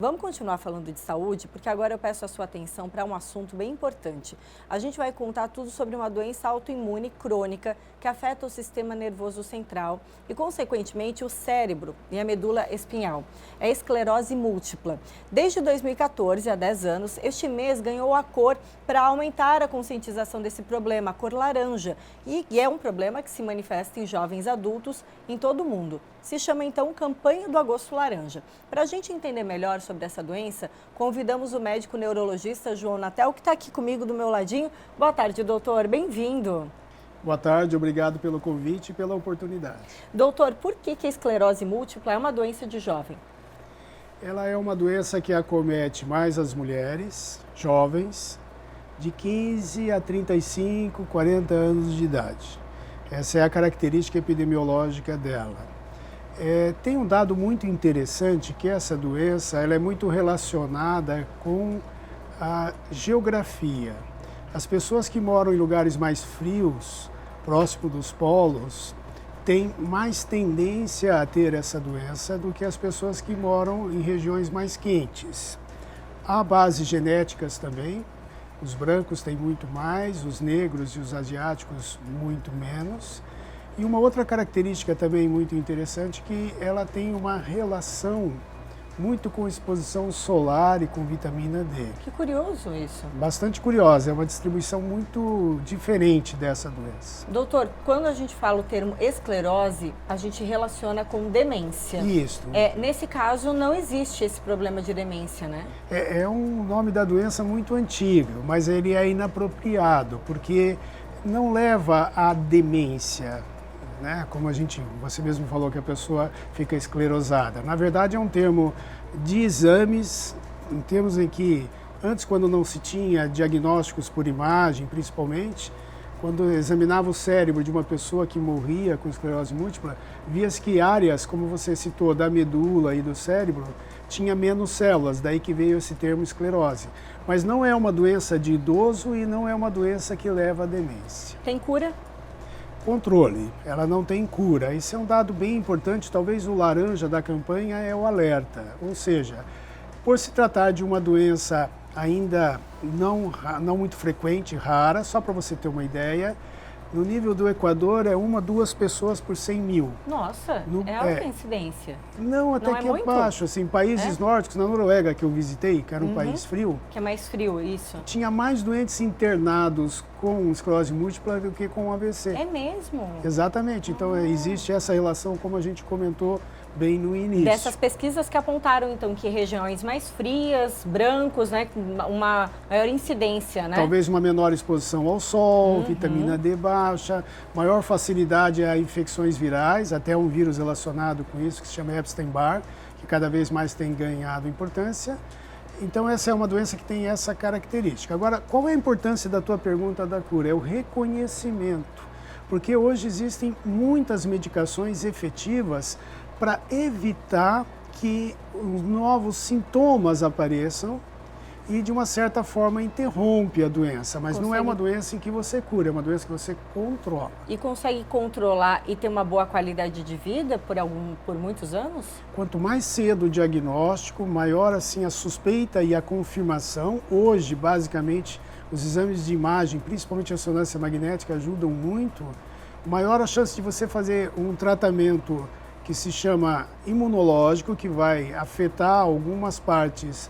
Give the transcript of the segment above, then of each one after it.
Vamos continuar falando de saúde, porque agora eu peço a sua atenção para um assunto bem importante. A gente vai contar tudo sobre uma doença autoimune crônica que afeta o sistema nervoso central e, consequentemente, o cérebro e a medula espinhal. É a esclerose múltipla. Desde 2014, há 10 anos, este mês ganhou a cor para aumentar a conscientização desse problema, a cor laranja. E é um problema que se manifesta em jovens adultos em todo o mundo. Se chama, então, Campanha do Agosto Laranja. Para a gente entender melhor sobre essa doença, convidamos o médico neurologista João Natel, que está aqui comigo do meu ladinho. Boa tarde, doutor. Bem-vindo. Boa tarde, obrigado pelo convite e pela oportunidade. Doutor, por que a esclerose múltipla é uma doença de jovem? Ela é uma doença que acomete mais as mulheres jovens de 15 a 35, 40 anos de idade. Essa é a característica epidemiológica dela. Tem um dado muito interessante que essa doença ela é muito relacionada com a geografia. As pessoas que moram em lugares mais frios, próximo dos polos, têm mais tendência a ter essa doença do que as pessoas que moram em regiões mais quentes. Há bases genéticas também. Os brancos têm muito mais, os negros e os asiáticos muito menos. E uma outra característica também muito interessante é que ela tem uma relação muito com exposição solar e com vitamina D. Que curioso isso. Bastante curiosa, é uma distribuição muito diferente dessa doença. Doutor, quando a gente fala o termo esclerose, a gente relaciona com demência. Isso. Nesse caso, não existe esse problema de demência, né? É um nome da doença muito antigo, mas ele é inapropriado, porque não leva à demência. Né? Como você mesmo falou que a pessoa fica esclerosada. Na verdade é um termo de exames, em termos em que antes, quando não se tinha diagnósticos por imagem, principalmente, quando examinava o cérebro de uma pessoa que morria com esclerose múltipla, via-se que áreas, como você citou, da medula e do cérebro, tinha menos células, daí que veio esse termo esclerose. Mas não é uma doença de idoso e não é uma doença que leva à demência. Tem cura? Controle, ela não tem cura. Isso é um dado bem importante, talvez o laranja da campanha é o alerta. Ou seja, por se tratar de uma doença ainda não muito frequente, rara, só para você ter uma ideia, no nível do Equador é 1 a 2 pessoas por 100 mil. Nossa, é alta incidência. Não, até que é baixo. Assim, países nórdicos, na Noruega que eu visitei, que era um país frio. Que é mais frio, isso. Tinha mais doentes internados com esclerose múltipla do que com AVC. É mesmo? Exatamente. Então existe essa relação, como a gente comentou bem no início. Dessas pesquisas que apontaram, então, que regiões mais frias, brancos, né, com uma maior incidência, né? Talvez uma menor exposição ao sol, vitamina D baixa, maior facilidade a infecções virais, até um vírus relacionado com isso, que se chama Epstein-Barr, que cada vez mais tem ganhado importância. Então essa é uma doença que tem essa característica. Agora, qual é a importância da tua pergunta da cura? É o reconhecimento, porque hoje existem muitas medicações efetivas para evitar que os novos sintomas apareçam e, de uma certa forma, interrompe a doença. Mas não é uma doença em que você cura, é uma doença que você controla. E consegue controlar e ter uma boa qualidade de vida por muitos anos? Quanto mais cedo o diagnóstico, maior assim a suspeita e a confirmação. Hoje, basicamente, os exames de imagem, principalmente a ressonância magnética, ajudam muito. Maior a chance de você fazer um tratamento que se chama imunológico, que vai afetar algumas partes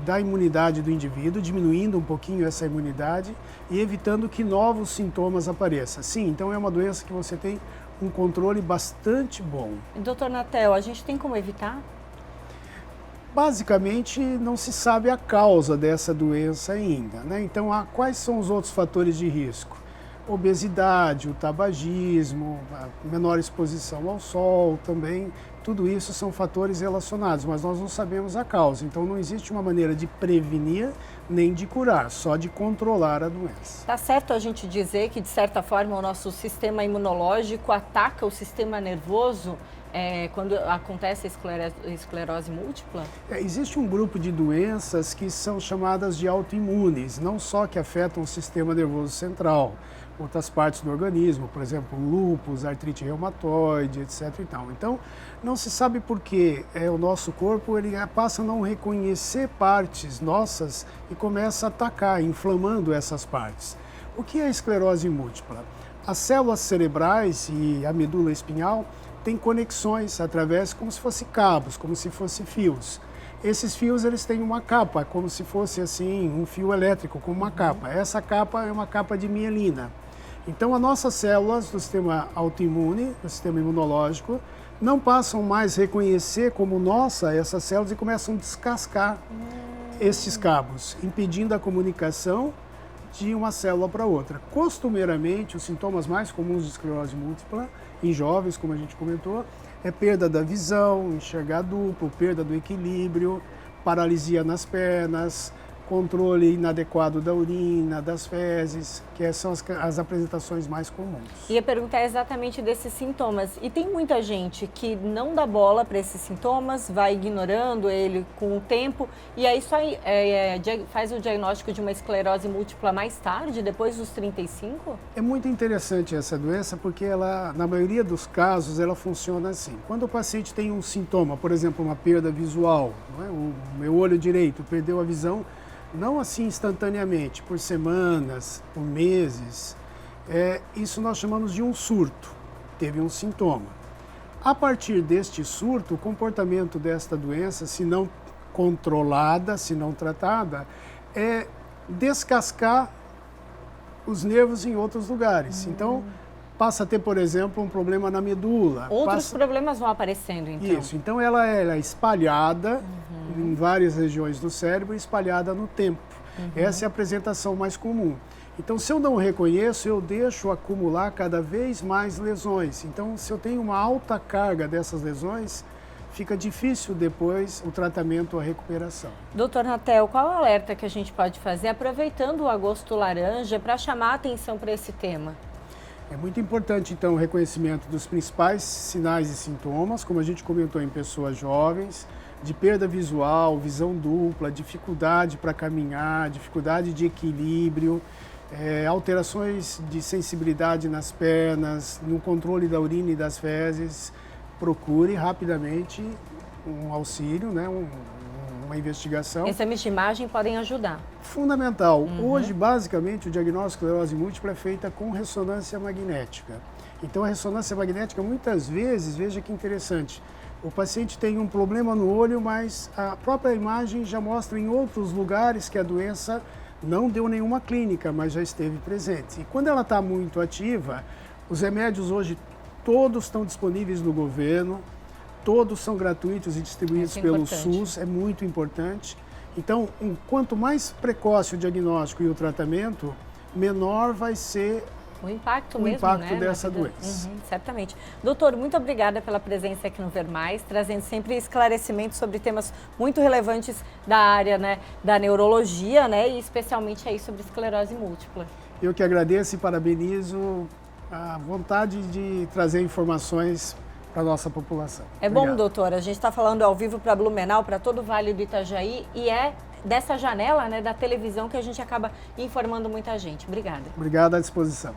da imunidade do indivíduo, diminuindo um pouquinho essa imunidade e evitando que novos sintomas apareçam. Sim, então é uma doença que você tem um controle bastante bom. Doutor Natel, a gente tem como evitar? Basicamente, não se sabe a causa dessa doença ainda, né? Então, quais são os outros fatores de risco? Obesidade, o tabagismo, a menor exposição ao sol também, tudo isso são fatores relacionados, mas nós não sabemos a causa. Então não existe uma maneira de prevenir nem de curar, só de controlar a doença. Tá certo a gente dizer que, de certa forma, o nosso sistema imunológico ataca o sistema nervoso quando acontece a esclerose múltipla? Existe um grupo de doenças que são chamadas de autoimunes, não só que afetam o sistema nervoso central, outras partes do organismo, por exemplo, lúpus, artrite reumatoide, etc. Então, não Não se sabe por que o nosso corpo ele passa a não reconhecer partes nossas e começa a atacar, inflamando essas partes. O que é a esclerose múltipla? As células cerebrais e a medula espinhal têm conexões através, como se fossem cabos, como se fossem fios. Esses fios eles têm uma capa, como se fosse assim um fio elétrico, com uma capa. Essa capa é uma capa de mielina. Então, as nossas células do sistema autoimune, do sistema imunológico, não passam mais a reconhecer como nossa essas células e começam a descascar estes cabos, impedindo a comunicação de uma célula para outra. Costumeiramente, os sintomas mais comuns de esclerose múltipla, em jovens, como a gente comentou, é perda da visão, enxergar duplo, perda do equilíbrio, paralisia nas pernas, controle inadequado da urina, das fezes, que são as apresentações mais comuns. Ia perguntar exatamente desses sintomas. E tem muita gente que não dá bola para esses sintomas, vai ignorando ele com o tempo, e aí só faz o diagnóstico de uma esclerose múltipla mais tarde, depois dos 35? É muito interessante essa doença, porque ela, na maioria dos casos, ela funciona assim. Quando o paciente tem um sintoma, por exemplo, uma perda visual, não é? O meu olho direito perdeu a visão, não assim instantaneamente, por semanas, por meses, isso nós chamamos de um surto, teve um sintoma. A partir deste surto, o comportamento desta doença, se não controlada, se não tratada, é descascar os nervos em outros lugares. Então, passa a ter, por exemplo, um problema na medula. Outros problemas vão aparecendo, então. Isso, então ela é espalhada em várias regiões do cérebro, espalhada no tempo. Essa é a apresentação mais comum. Então, se eu não reconheço, eu deixo acumular cada vez mais lesões. Então, se eu tenho uma alta carga dessas lesões, fica difícil depois o tratamento, a recuperação. Doutor Natel, qual é o alerta que a gente pode fazer, aproveitando o agosto laranja, para chamar a atenção para esse tema? É muito importante, então, o reconhecimento dos principais sinais e sintomas, como a gente comentou em pessoas jovens, de perda visual, visão dupla, dificuldade para caminhar, dificuldade de equilíbrio, alterações de sensibilidade nas pernas, no controle da urina e das fezes. Procure rapidamente um auxílio, né, uma investigação. Exames de imagem podem ajudar. Fundamental. Hoje, basicamente, o diagnóstico de esclerose múltipla é feita com ressonância magnética. Então, a ressonância magnética, muitas vezes, veja que interessante, o paciente tem um problema no olho, mas a própria imagem já mostra em outros lugares que a doença não deu nenhuma clínica, mas já esteve presente. E quando ela está muito ativa, os remédios hoje todos estão disponíveis no governo, todos são gratuitos e distribuídos pelo SUS, é muito importante. Então, quanto mais precoce o diagnóstico e o tratamento, menor vai ser o impacto dessa doença. Certamente. Doutor, muito obrigada pela presença aqui no Ver Mais, trazendo sempre esclarecimentos sobre temas muito relevantes da área, né, da neurologia, né, e especialmente aí sobre esclerose múltipla. Eu que agradeço e parabenizo a vontade de trazer informações para a nossa população. Obrigado. Bom, doutor, a gente está falando ao vivo para Blumenau, para todo o Vale do Itajaí, e é dessa janela, né, da televisão que a gente acaba informando muita gente. Obrigada. Obrigado, à disposição.